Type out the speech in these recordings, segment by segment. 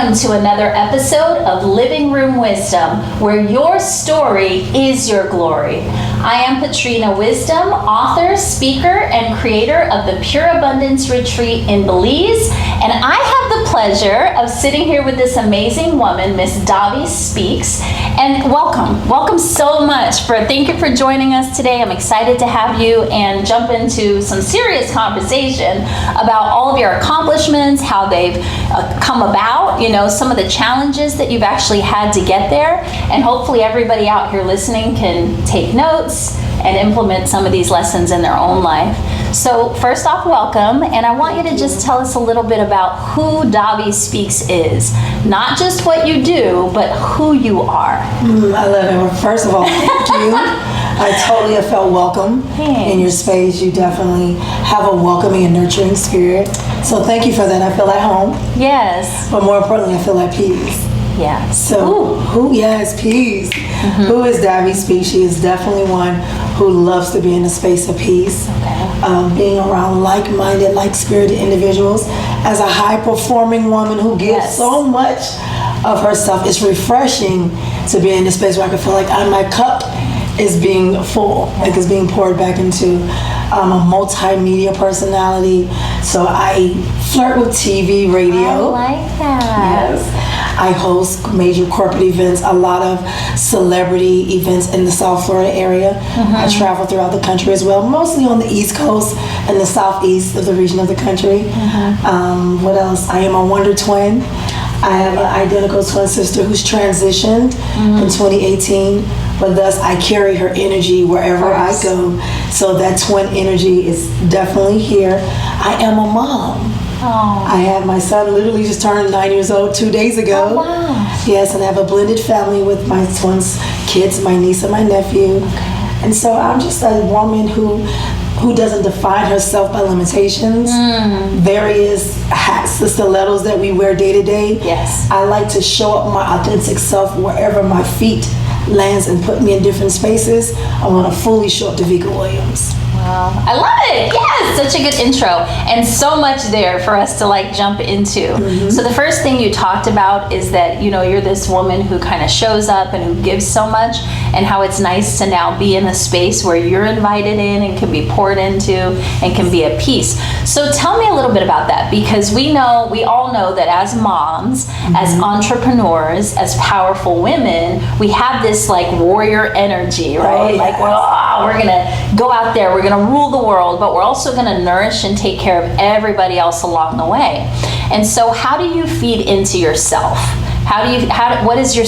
welcome to another episode of Living Room Wisdom, where your story is your glory. I am Patrina Wisdom, author, speaker, and creator of the Pure Abundance Retreat in Belize, and I have the pleasure of sitting here with this amazing woman, Miss Davi Speaks, and welcome so much. Thank you for joining us today. I'm excited to have you and jump into some serious conversation about all of your accomplishments, how they've come about, some of the challenges that you've actually had to get there, and hopefully everybody out here listening can take notes and implement some of these lessons in their own life. So first off, welcome, and I want you to just tell us a little bit about who Davi Speaks is. Not just what you do, but who you are. I love it. Well, first of all, thank you. I totally have felt welcome in your space. You definitely have a welcoming and nurturing spirit. So thank you for that. I feel at home. Yes. But more importantly, I feel at peace. Yeah. So peace. Mm-hmm. Who is Davi Speaks? She is definitely one who loves to be in a space of peace. Okay. Being around like-minded, like-spirited individuals. As a high-performing woman who gives so much of herself, it's refreshing to be in a space where I can feel like my cup is being full, like it's being poured back into. I'm a multimedia personality, so I flirt with TV, radio. I like that. Yes. I host major corporate events, a lot of celebrity events in the South Florida area. Mm-hmm. I travel throughout the country as well, mostly on the East Coast and the Southeast of the region of the country. Mm-hmm. What else? I am a wonder twin. I have an identical twin sister who's transitioned in 2018, but thus I carry her energy wherever I go. So that twin energy is definitely here. I am a mom. Oh. I have my son literally just turned 9 years old 2 days ago. Oh, wow. Yes, and I have a blended family with my twins, kids, my niece and my nephew. Okay. And so I'm just a woman who doesn't define herself by limitations, various hats, the stilettos that we wear day to day. Yes. I like to show up my authentic self wherever my feet lands and put me in different spaces. I want to fully show up Davica Williams. Wow. I love it. Yes, such a good intro and so much there for us to jump into. Mm-hmm. So the first thing you talked about is that, you're this woman who kind of shows up and who gives so much, and how it's nice to now be in a space where you're invited in and can be poured into and can be at peace. So tell me a little bit about that, because we all know that as moms, as entrepreneurs, as powerful women, we have this warrior energy, right? Oh, yes. We're going to go out there, we're going to rule the world, but we're also going to nourish and take care of everybody else along the way. And so how do you feed into yourself? What is your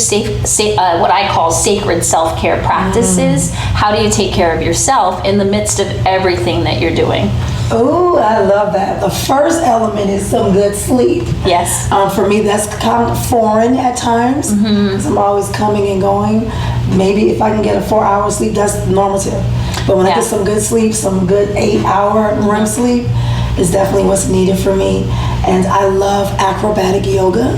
what I call sacred self-care practices? How do you take care of yourself in the midst of everything that you're doing? Oh, I love that. The first element is some good sleep. Yes. For me, that's kind of foreign at times, because I'm always coming and going. Maybe if I can get a 4-hour sleep, that's normative. But when I get some good sleep, some good 8-hour REM sleep, is definitely what's needed for me. And I love acrobatic yoga.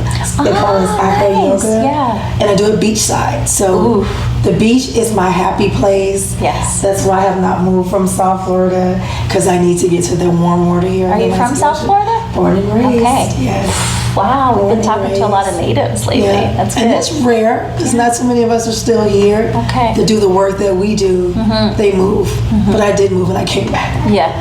They call it acro yoga. Yeah. And I do it beachside. So the beach is my happy place. Yes. That's why I have not moved from South Florida, because I need to get to the warm water here. Are you from South Florida? Born and raised. Okay. Yes. Wow, we've been talking to a lot of natives lately. Yeah. That's good. And that's rare, because not so many of us are still here to do the work that we do. Mm-hmm. They move. Mm-hmm. But I did move and I came back. Yeah.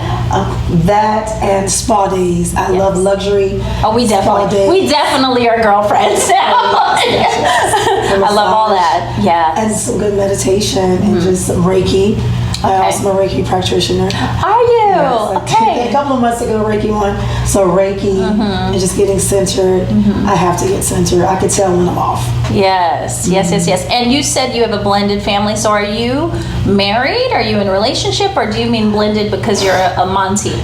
That and spa days. I love luxury. Oh, we definitely are girlfriends. I love all that. Yeah. And some good meditation and just some Reiki. I also am a Reiki practitioner. Are you? Yes, Okay. A couple of months ago, Reiki one. So Reiki and just getting centered. I have to get centered. I can tell when I'm off. Yes. And you said you have a blended family. So are you married? Are you in a relationship? Or do you mean blended because you're a Monty?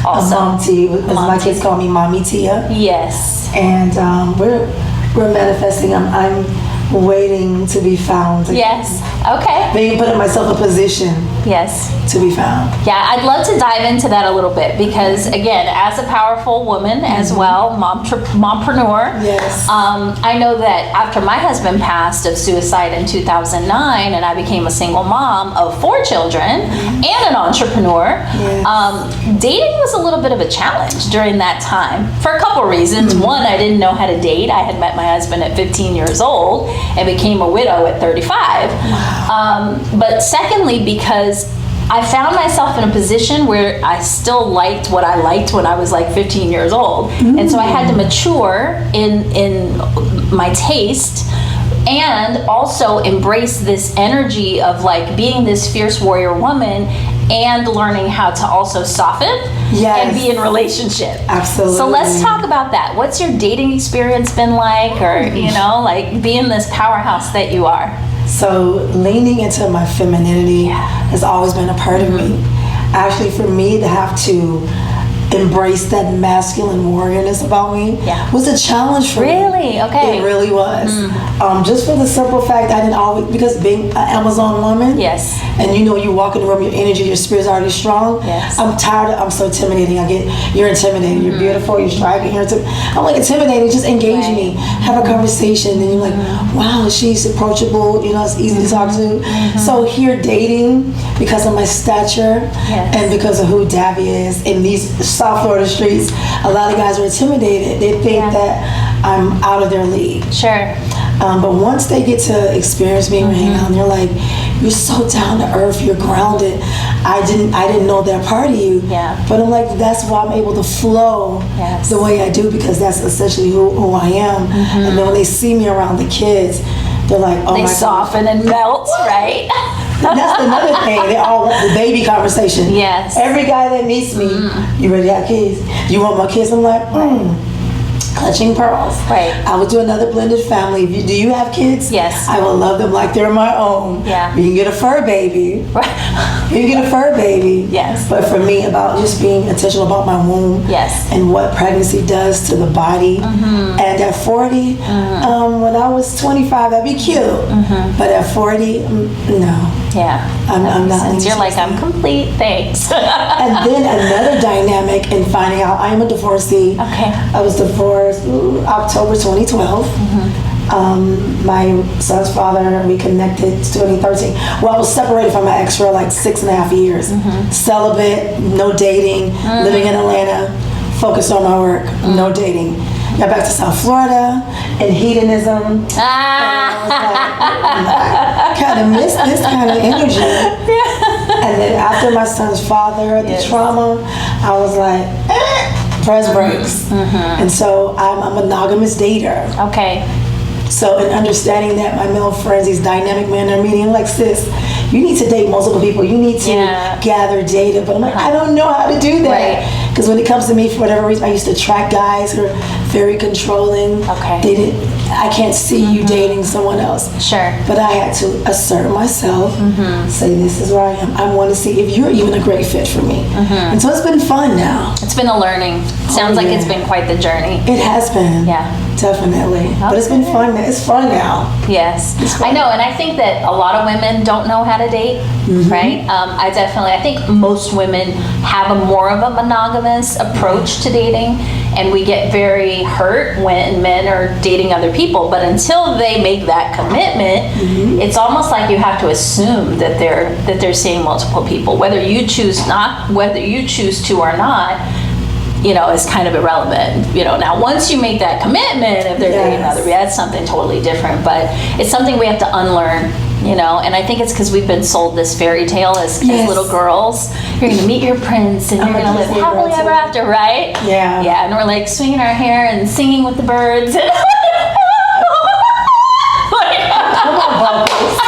Also. A Monty, as my kids call me Mommy Tia. Yes. And we're manifesting. I'm waiting to be found again. Yes. Okay. Being putting myself in position Yes. to be found. Yeah, I'd love to dive into that a little bit because, again, as a powerful woman as well, mompreneur, Yes. I know that after my husband passed of suicide in 2009 and I became a single mom of 4 children and an entrepreneur, dating was a little bit of a challenge during that time for a couple reasons. One, I didn't know how to date. I had met my husband at 15 years old and became a widow at 35. But secondly, because I found myself in a position where I still liked what I liked when I was like 15 years old. And so I had to mature in my taste and also embrace this energy of like being this fierce warrior woman and learning how to also soften and be in relationship. Absolutely. So let's talk about that. What's your dating experience been like, or, you know, like being this powerhouse that you are? So leaning into my femininity has always been a part of me. Actually, for me to have to embrace that masculine warriorness about me was a challenge for me. Really? Okay. It really was. Just for the simple fact I didn't always, because being an Amazon woman, and you know, you walk in the room, your energy, your spirit's already strong. I'm tired of, I'm so intimidating. You're intimidating, you're beautiful, you're striking, I'm like intimidating, just engage me, have a conversation, and you're like, wow, she's approachable, you know, it's easy to talk to. So here dating, because of my stature and because of who Davi is in these South Florida streets, a lot of guys are intimidated. They think that I'm out of their league. But once they get to experience me and hang out, and they're like, you're so down to earth, you're grounded. I didn't know that part of you. But I'm like, that's why I'm able to flow the way I do, because that's essentially who I am. And then when they see me around the kids, they're like, oh my God. They soften and melt, right? That's another thing. They all want the baby conversation. Every guy that meets me, you ready to have kids? You want my kids? I'm like, clutching pearls. I would do another blended family. Do you have kids? I will love them like they're my own. You can get a fur baby. You can get a fur baby. But for me, about just being intentional about my womb and what pregnancy does to the body. And at 40, when I was 25, that'd be cute. But at 40, no. I'm not. You're like, I'm complete, thanks. And then another dynamic in finding out I am a divorcee. I was divorced October 2012. My son's father reconnected 2013. Well, I was separated from my ex for like 6.5 years. Celibate, no dating, living in Atlanta, focused on my work, no dating. Got back to South Florida and hedonism. I kind of missed this kind of energy. And then after my son's father, the trauma, I was like, press brakes. And so I'm a monogamous dater. So in understanding that my male friends, these dynamic men are meeting, like, sis, you need to date multiple people. You need to gather data. But I'm like, I don't know how to do that. Because when it comes to me, for whatever reason, I used to attract guys who are very controlling. I can't see you dating someone else. But I had to assert myself, say, this is where I am. I want to see if you're even a great fit for me. And so it's been fun now. It's been a learning. Sounds like it's been quite the journey. It has been. Definitely. But it's been fun. It's fun now. I know, and I think that a lot of women don't know how to date, right? I think most women have a more of a monogamous approach to dating, and we get very hurt when men are dating other people. But until they make that commitment, it's almost like you have to assume that they're seeing multiple people, whether you choose to or not. You know, is kind of irrelevant. You know, now once you make that commitment, if they're dating another, that's something totally different. But it's something we have to unlearn. You know, and I think it's because we've been sold this fairy tale as little girls. You're going to meet your prince and you're going to live happily ever after, right? And we're like swinging our hair and singing with the birds. Come on, vocals.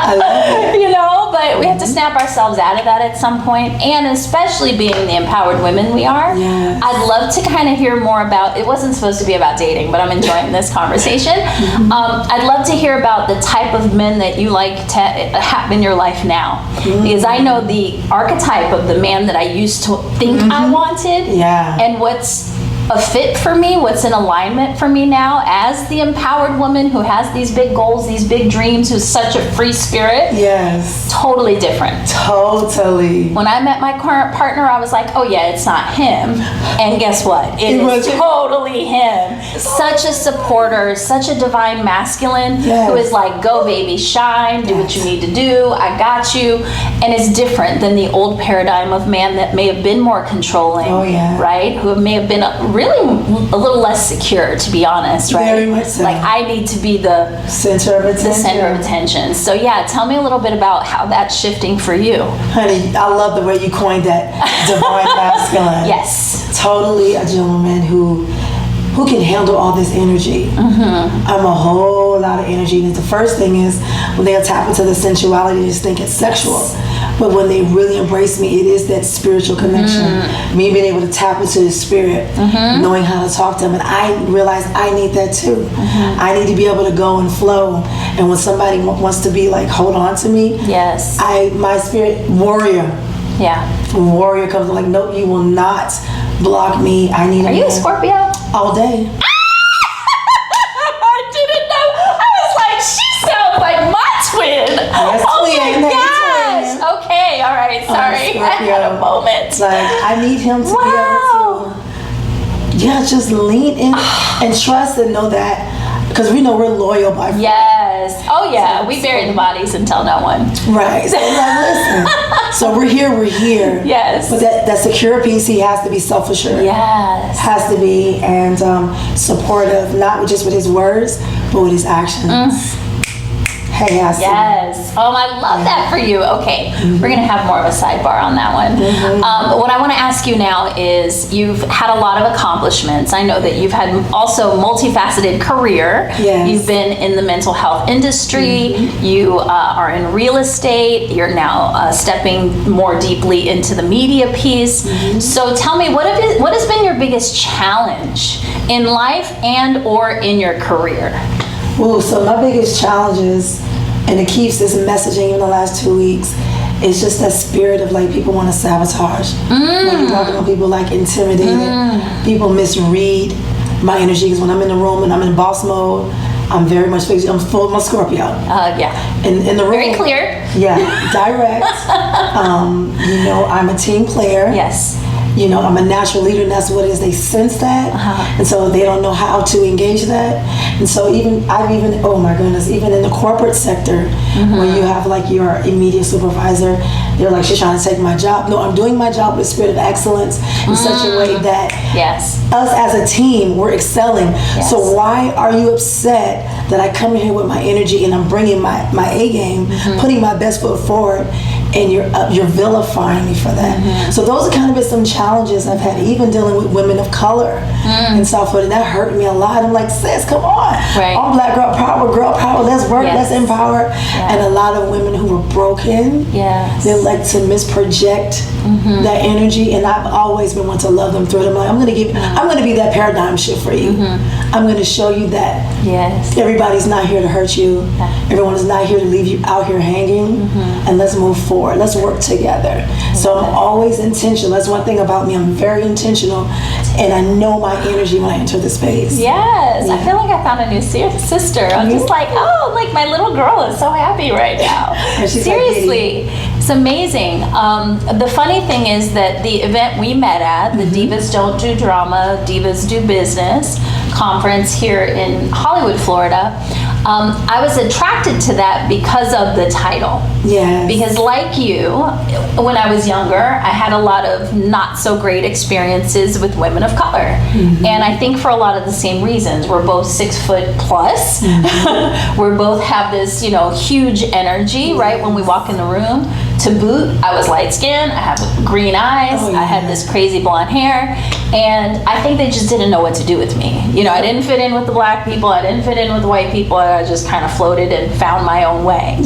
I love it. You know, but we have to snap ourselves out of that at some point, and especially being the empowered women we are. I'd love to kind of hear more about, it wasn't supposed to be about dating, but I'm enjoying this conversation. I'd love to hear about the type of men that you like to have in your life now, because I know the archetype of the man that I used to think I wanted, and what's a fit for me, what's in alignment for me now as the empowered woman who has these big goals, these big dreams, who's such a free spirit. Yes. Totally different. Totally. When I met my current partner, I was like, oh yeah, it's not him. And guess what? It is totally him. Such a supporter, such a divine masculine who is like, go baby, shine, do what you need to do, I got you. And it's different than the old paradigm of man that may have been more controlling, right? Who may have been really a little less secure, to be honest, right? Very much so. Like, I need to be the center of attention. The center of attention. So yeah, tell me a little bit about how that's shifting for you. Honey, I love the way you coined that, divine masculine. Yes. Totally a gentleman who can handle all this energy. I'm a whole lot of energy. And the first thing is when they'll tap into the sensuality, they just think it's sexual. But when they really embrace me, it is that spiritual connection. Me being able to tap into the spirit, knowing how to talk to them. And I realize I need that too. I need to be able to go and flow. And when somebody wants to be like, hold on to me, my spirit warrior. Warrior comes like, no, you will not block me. I need. Are you a Scorpio? All day. I didn't know. I was like, she sounds like my twin. Yes, oh twin. my gosh. Okay, all right. Sorry, I had a moment. Like, I need him to be able to, just lean in and trust and know that. Because we know we're loyal by far. Yes. Oh yeah. We bury the bodies and tell no one. Right. So listen. So we're here. Yes. But that secure piece, he has to be self-assured. Yes. Has to be, and supportive, not just with his words, but with his actions. Hey, yes. Oh, I love that for you. Okay, we're going to have more of a sidebar on that one. What I want to ask you now is, you've had a lot of accomplishments. I know that you've had also multifaceted career. Yes. You've been in the mental health industry. You are in real estate. You're now stepping more deeply into the media piece. So tell me, what has been your biggest challenge in life and or in your career? Ooh, so my biggest challenges, and it keeps this messaging in the last 2 weeks, it's just that spirit of like people want to sabotage. When you're talking to people, like intimidated, people misread my energy. Because when I'm in the room and I'm in boss mode, I'm very much fixed. I'm full of my Scorpio. In the room, very clear. Direct. I'm a team player. Yes. I'm a natural leader, and that's what it is. They sense that, and so they don't know how to engage that. And so oh my goodness, even in the corporate sector, when you have like your immediate supervisor, they're like, she's trying to take my job. No, I'm doing my job with a spirit of excellence in such a way that us as a team, we're excelling. So why are you upset that I come in here with my energy and I'm bringing my A game, putting my best foot forward, and you're vilifying me for that? So those are kind of been some challenges I've had, even dealing with women of color in South Florida, and that hurt me a lot. I'm like, sis, come on. All black girl power, let's work, let's empower. And a lot of women who were broken, they like to misproject that energy, and I've always been one to love them through it. I'm like, I'm gonna be that paradigm shift for you. I'm gonna show you that everybody's not here to hurt you. Everyone is not here to leave you out here hanging, and let's move forward. Let's work together. So I'm always intentional. That's one thing about me. I'm very intentional, and I know my energy when I enter the space. I feel like I found a new sister. I'm just like, oh, like my little girl is so happy right now. Seriously, it's amazing. The funny thing is that the event we met at, the Divas Don't Do Drama, Divas Do Business conference here in Hollywood, Florida, I was attracted to that because of the title. Because like you, when I was younger, I had a lot of not so great experiences with women of color. And I think for a lot of the same reasons. We're both 6 foot plus. We both have this, huge energy, right? When we walk in the room. To boot, I was light skinned, I have green eyes, I had this crazy blonde hair, and I think they just didn't know what to do with me. I didn't fit in with the black people, I didn't fit in with the white people, I just kind of floated and found my own way.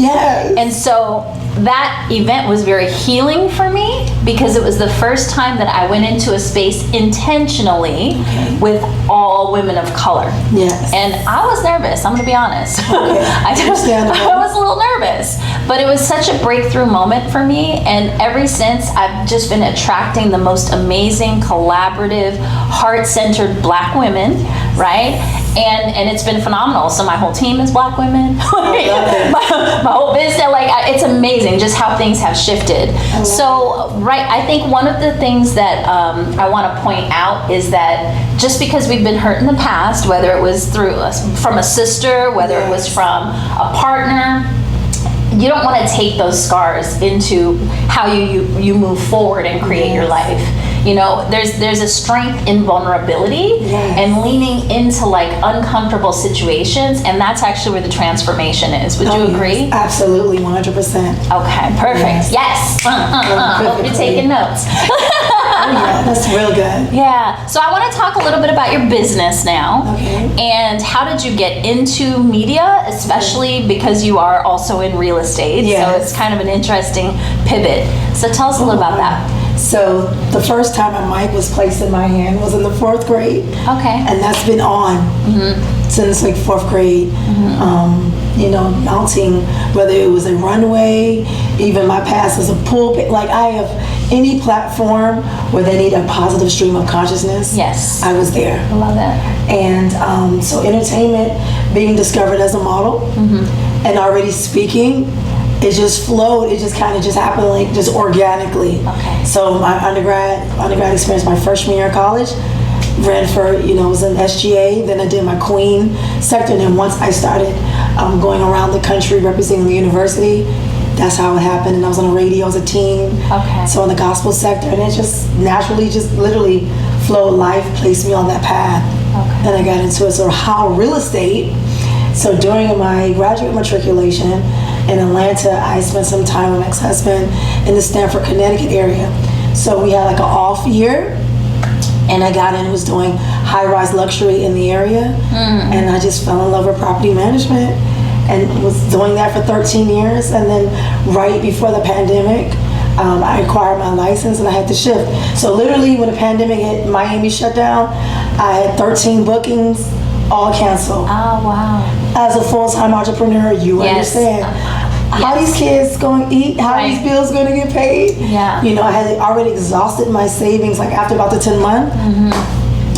And so that event was very healing for me because it was the first time that I went into a space intentionally with all women of color. Yes. And I was nervous, I'm going to be honest. Okay. I was a little nervous, but it was such a breakthrough moment for me. And ever since, I've just been attracting the most amazing, collaborative, heart-centered Black women, right? And it's been phenomenal. So my whole team is Black women. my whole business, it's amazing just how things have shifted. So, right, I think one of the things that I want to point out is that just because we've been hurt in the past, whether it was from a sister, whether it was from a partner, you don't want to take those scars into how you move forward and create your life. You know, there's a strength in vulnerability and leaning into uncomfortable situations, and that's actually where the transformation is. Would you agree? Yes, absolutely, 100%. Okay, perfect. Yes. Hope you're taking notes. Yeah, that's real good. Yeah. So I want to talk a little bit about your business now. Okay. And how did you get into media, especially because you are also in real estate. Yes. So it's kind of an interesting pivot. So tell us a little about that. So the first time a mic was placed in my hand was in the 4th grade. Okay. And that's been on since 4th grade. You know, mounting, whether it was a runway, even my past as a pulpit, I have any platform where they need a positive stream of consciousness. Yes. I was there. I love that. And so entertainment, being discovered as a model and already speaking, it just flowed. It just kind of just happened just organically. Okay. So my undergrad experience, my freshman year of college, ran for, was in SGA, then I did my Queen sector, and then once I started going around the country representing the university, that's how it happened. And I was on the radio as a teen. Okay. So in the gospel sector, and it just naturally, just literally flowed. Life placed me on that path. Okay. And I got into it. So how real estate, so during my graduate matriculation in Atlanta, I spent some time with my ex-husband in the Stamford, Connecticut area. So we had an off year, and I got in, was doing high-rise luxury in the area, and I just fell in love with property management and was doing that for 13 years. And then right before the pandemic, I acquired my license and I had to shift. So literally when the pandemic hit, Miami shut down, I had 13 bookings, all canceled. Oh, wow. As a full-time entrepreneur, you understand. How these kids going to eat, how these bills going to get paid. Yeah. I had already exhausted my savings after about the 10 month.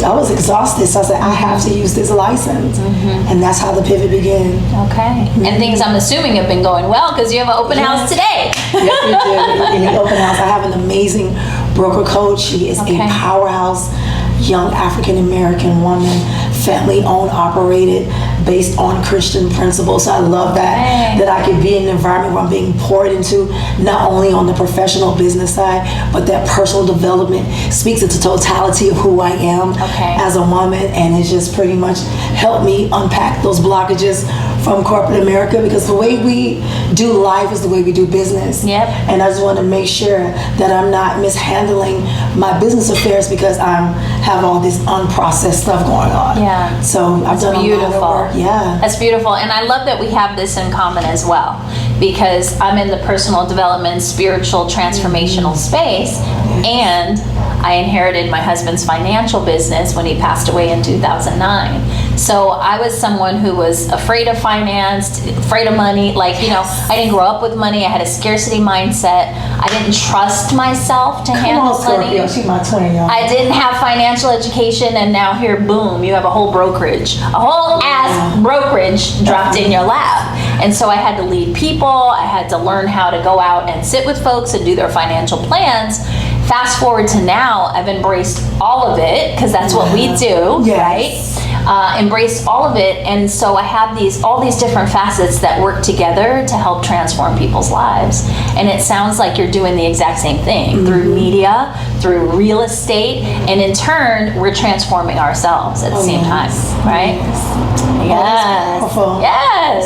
I was exhausted, so I said, I have to use this license. And that's how the pivot began. Okay. And things, I'm assuming, have been going well because you have an open house today. Yes, we do. In the open house, I have an amazing broker coach. She is a powerhouse young African-American woman, family-owned, operated, based on Christian principles. So I love that I could be in an environment where I'm being poured into, not only on the professional business side, but that personal development speaks to the totality of who I am as a woman. And it's just pretty much helped me unpack those blockages from corporate America, because the way we do life is the way we do business. And I just want to make sure that I'm not mishandling my business affairs because I have all this unprocessed stuff going on. So I've done a lot of work. That's beautiful. And I love that we have this in common as well, because I'm in the personal development, spiritual, transformational space, and I inherited my husband's financial business when he passed away in 2009. So I was someone who was afraid of finance, afraid of money. I didn't grow up with money. I had a scarcity mindset. I didn't trust myself to handle money. She's my twin, y'all. I didn't have financial education, and now here, boom, you have a whole brokerage, a whole ass brokerage dropped in your lap. And so I had to lead people. I had to learn how to go out and sit with folks and do their financial plans. Fast forward to now, I've embraced all of it because that's what we do, right? Embraced all of it, and so I have all these different facets that work together to help transform people's lives. And it sounds like you're doing the exact same thing through media, through real estate, and in turn, we're transforming ourselves at the same time, right? Yes.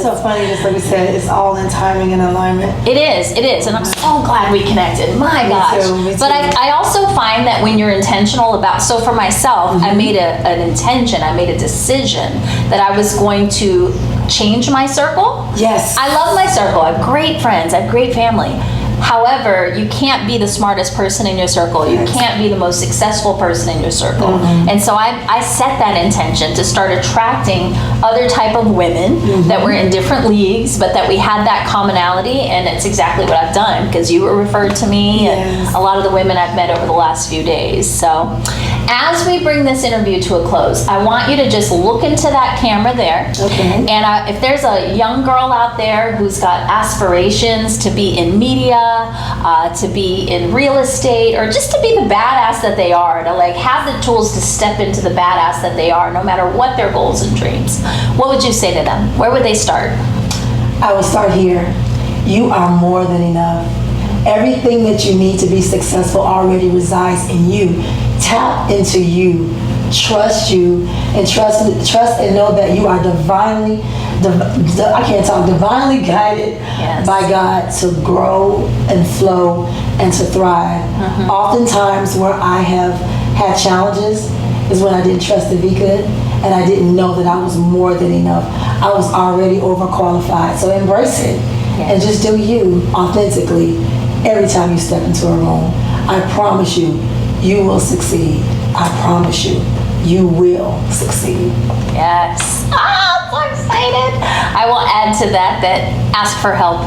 So funny, just like we said, it's all in timing and alignment. It is, and I'm so glad we connected. My gosh. Me too. But I also find that when you're intentional about, so for myself, I made an intention, I made a decision that I was going to change my circle. Yes. I love my circle. I have great friends. I have great family. However, you can't be the smartest person in your circle. You can't be the most successful person in your circle. And so I set that intention to start attracting other type of women that were in different leagues, but that we had that commonality, and it's exactly what I've done, because you were referred to me and a lot of the women I've met over the last few days. So as we bring this interview to a close, I want you to just look into that camera there. Okay. And if there's a young girl out there who's got aspirations to be in media, to be in real estate, or just to be the badass that they are, to like have the tools to step into the badass that they are, no matter what their goals and dreams, what would you say to them? Where would they start? I would start here. You are more than enough. Everything that you need to be successful already resides in you. Tap into you. Trust you, and trust and know that you are divinely guided by God to grow and flow and to thrive. Oftentimes where I have had challenges is when I didn't trust Davica and I didn't know that I was more than enough. I was already overqualified. So embrace it and just do you authentically every time you step into a room. I promise you, you will succeed. I promise you, you will succeed. Yes. I'm so excited. I will add to that ask for help.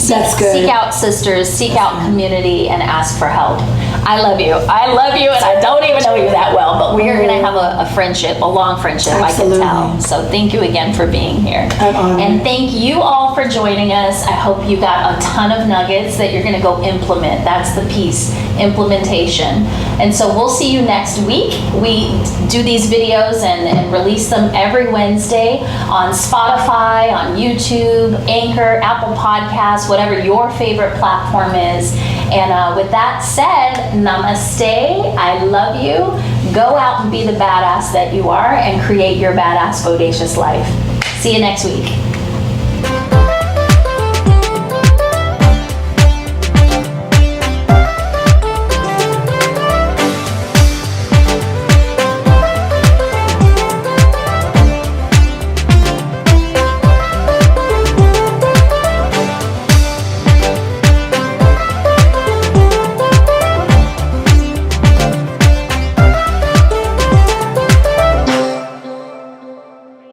That's good. Seek out sisters, seek out community, and ask for help. I love you. I love you, and I don't even know you that well, but we are going to have a friendship, a long friendship, Absolutely. I can tell. So thank you again for being here. I'm honored. And thank you all for joining us. I hope you got a ton of nuggets that you're going to go implement. That's the piece, implementation. And so we'll see you next week. We do these videos and release them every Wednesday on Spotify, on YouTube, Anchor, Apple Podcasts, whatever your favorite platform is. And with that said, namaste. I love you. Go out and be the badass that you are and create your badass bodacious life. See you next week.